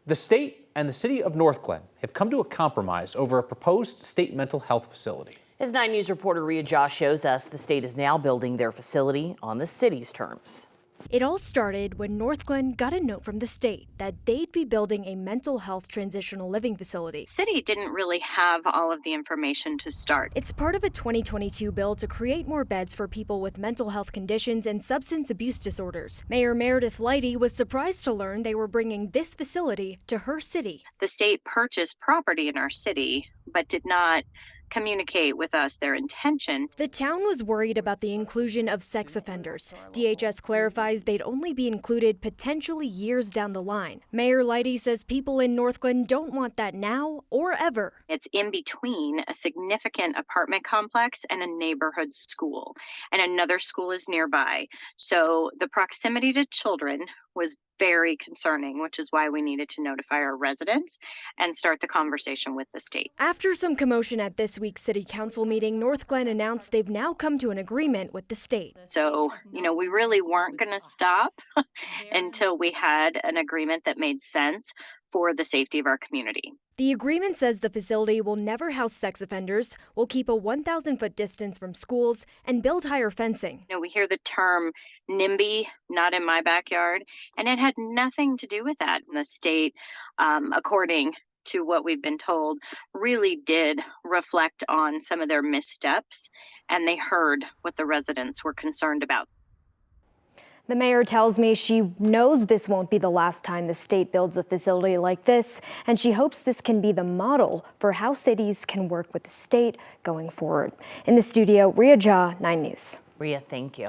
The state and the city of Northglenn have come to a compromise over a proposed state mental health facility. As 9 News reporter Rhea Josh shows us, the state is now building their facility on the city's terms. It all started when Northglenn got a note from the state that they'd be building a mental health transitional living facility. City didn't really have all of the information to start. It's part of a 2022 bill to create more beds for people with mental health conditions and substance abuse disorders. Mayor Meredith Leidy was surprised to learn they were bringing this facility to her city. The state purchased property in our city, but did not communicate with us their intention. The town was worried about the inclusion of sex offenders. DHS clarifies they'd only be included potentially years down the line. Mayor Leidy says people in Northglenn don't want that now or ever. It's in between a significant apartment complex and a neighborhood school, and another school is nearby. So the proximity to children was very concerning, which is why we needed to notify our residents and start the conversation with the state. After some commotion at this week's city council meeting, Northglenn announced they've now come to an agreement with the state. So, we really weren't going to stop until we had an agreement that made sense for the safety of our community. The agreement says the facility will never house sex offenders, will keep a 1,000-foot distance from schools, and build higher fencing. We hear the term NIMBY, not in my backyard, and it had nothing to do with that. And the state, according to what we've been told, really did reflect on some of their missteps, and they heard what the residents were concerned about. The mayor tells me she knows this won't be the last time the state builds a facility like this, and she hopes this can be the model for how cities can work with the state going forward. In the studio, Rhea Josh, 9 News. Rhea, thank you.